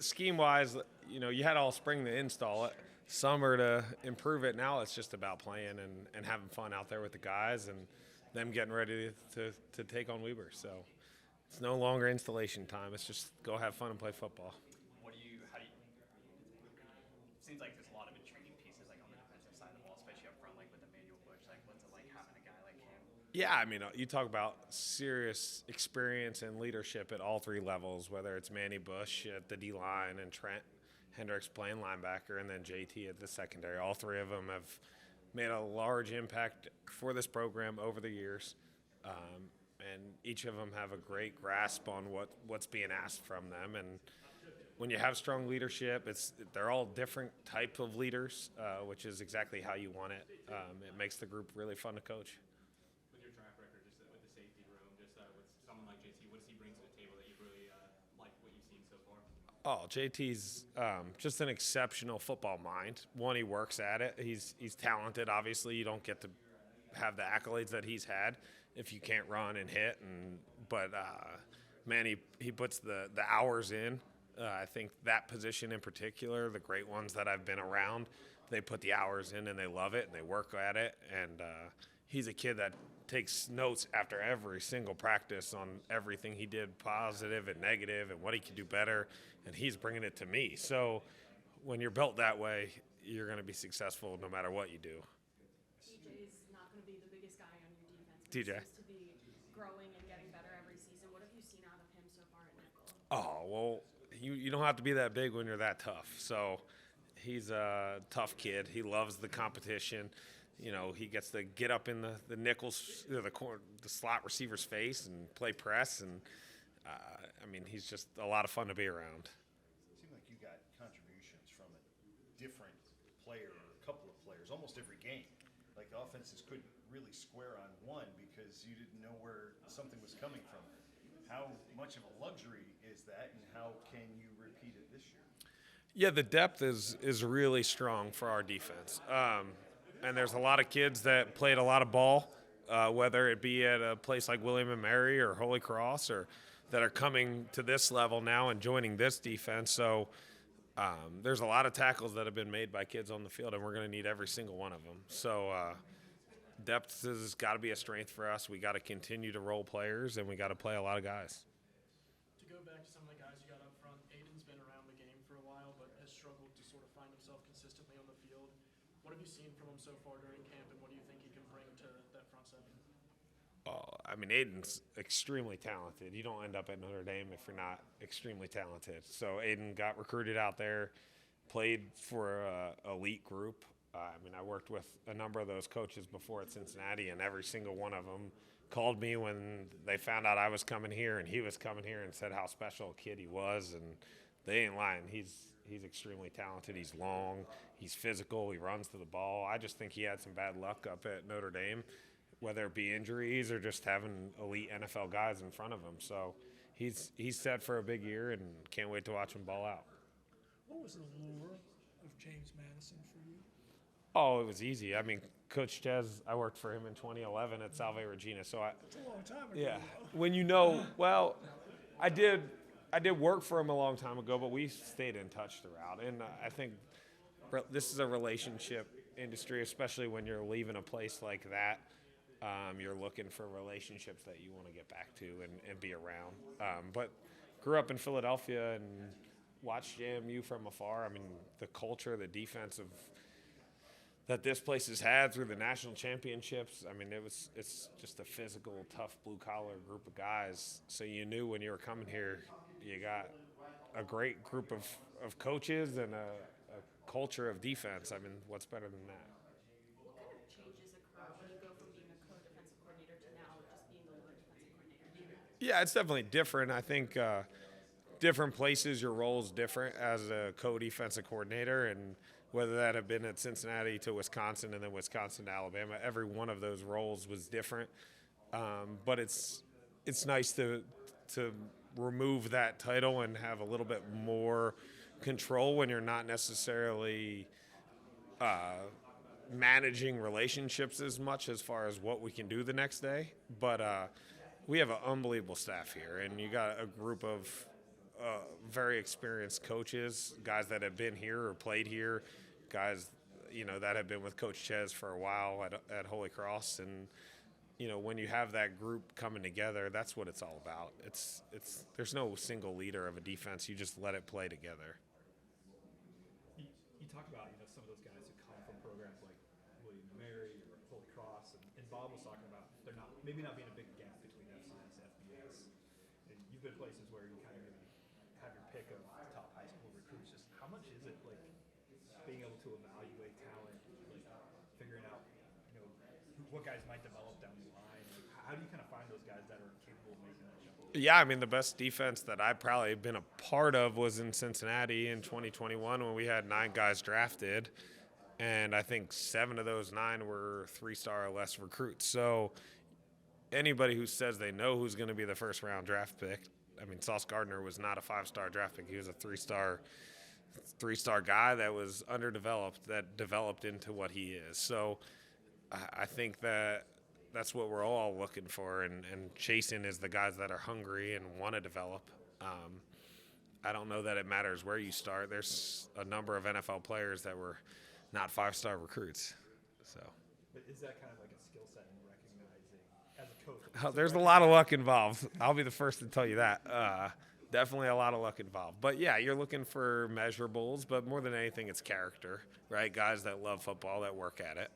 Scheme-wise, you had all spring to install it, summer to improve it. Now it's just about playing and having fun out there with the guys and them getting ready to take on Weber. So it's no longer installation time. It's just go have fun and play football. How do you, it seems like there's a lot of intriguing pieces like on the defensive side of the ball, especially up front, like with Emmanuel Bush. Like, what's it like having a guy like him? Yeah, I mean, you talk about serious experience and leadership at all three levels, whether it's Manny Bush at the D line and Trent Hendricks playing linebacker, and then JT at the secondary. All three of them have made a large impact for this program over the years, and each of them have a great grasp on what's being asked from them. And when you have strong leadership, they're all different type of leaders, which is exactly how you want it. It makes the group really fun to coach. With your track record, just with the safety room, just with someone like JT, what does he bring to the table that you really like what you've seen so far? Oh, JT's just an exceptional football mind. One, he works at it. He's talented. Obviously, you don't get to have the accolades that he's had if you can't run and hit. But man, he puts the hours in. I think that position in particular, the great ones that I've been around, they put the hours in and they love it and they work at it. And he's a kid that takes notes after every single practice on everything he did, positive and negative, and what he could do better. And he's bringing it to me. So when you're built that way, you're going to be successful no matter what you do. TJ's not going to be the biggest guy on your defense, but TJ. he seems to be growing and getting better every season. What have you seen out of him so far at nickel? Oh, well, you don't have to be that big when you're that tough. So he's a tough kid. He loves the competition. He gets to get up in the nickels, the slot receiver's face and play press. And, he's just a lot of fun to be around. It seemed like you got contributions from a different player or a couple of players almost every game. Like offenses couldn't really square on one because you didn't know where something was coming from. How much of a luxury is that, and how can you repeat it this year? Yeah, the depth is really strong for our defense. And there's a lot of kids that played a lot of ball, whether it be at a place like William and Mary or Holy Cross, or that are coming to this level now and joining this defense. So there's a lot of tackles that have been made by kids on the field, and we're going to need every single one of them. So depth has got to be a strength for us. We got to continue to roll players, and we got to play a lot of guys. To go back to some of the guys you got up front, Aiden's been around the game for a while, but has struggled to sort of find himself consistently on the field. What have you seen from him so far during camp, and what do you think he can bring to that front seven? Aiden's extremely talented. You don't end up at Notre Dame if you're not extremely talented. So Aiden got recruited out there, played for an elite group. I worked with a number of those coaches before at Cincinnati, and every single one of them called me when they found out I was coming here and he was coming here and said how special a kid he was. And they ain't lying. He's extremely talented. He's long. He's physical. He runs to the ball. I just think he had some bad luck up at Notre Dame, whether it be injuries or just having elite NFL guys in front of him. So he's set for a big year, and can't wait to watch him ball out. What was the lure of James Madison for you? Oh, it was easy. Coach Ches, I worked for him in 2011 at Salve Regina. So It's a long time ago. yeah, when I did work for him a long time ago, but we stayed in touch throughout. And I think this is a relationship industry, especially when you're leaving a place like that. You're looking for relationships that you want to get back to and be around. But grew up in Philadelphia and watched JMU from afar. The culture, the defense that this place has had through the national championships. It's just a physical, tough, blue-collar group of guys. So you knew when you were coming here, you got a great group of coaches and a culture of defense. What's better than that? What kind of changes occur when you go from being a co-defensive coordinator to now just being the Lord defensive coordinator? Yeah, it's definitely different. I think different places, your role is different as a co-defensive coordinator, and whether that have been at Cincinnati to Wisconsin and then Wisconsin to Alabama, every one of those roles was different. But it's nice to remove that title and have a little bit more control when you're not necessarily managing relationships as much as far as what we can do the next day. But we have an unbelievable staff here, and you got a group of very experienced coaches, guys that have been here or played here, guys, that have been with Coach Ches for a while at Holy Cross. And, when you have that group coming together, that's what it's all about. There's no single leader of a defense. You just let it play together. You talk about some of those guys who come from programs like William and Mary or Holy Cross, and Bob was talking about there maybe not being a big gap between FCS and FBS. And you've been places where you kind of maybe have your pick of top high school recruits. Just how much is it like being able to evaluate talent, like figuring out what guys might develop down the line? Like, how do you kind of find those guys that are capable of making that jump? Yeah, I mean, the best defense that I've probably been a part of was in Cincinnati in 2021 when we had 9 guys drafted, and I think 7 of those 9 were 3-star or less recruits. So anybody who says they know who's going to be the first-round draft pick, I mean, Sauce Gardner was not a 5-star draft pick. He was a 3-star guy that was underdeveloped, that developed into what he is. So I think that's what we're all looking for, and chasing is the guys that are hungry and want to develop. I don't know that it matters where you start. There's a number of NFL players that were not 5-star recruits. So, but is that kind of like a skill set in recognizing as a coach? there's a lot of luck involved. I'll be the first to tell you that. Definitely a lot of luck involved. But yeah, you're looking for measurables, but more than anything, it's character, right? Guys that love football, that work at it.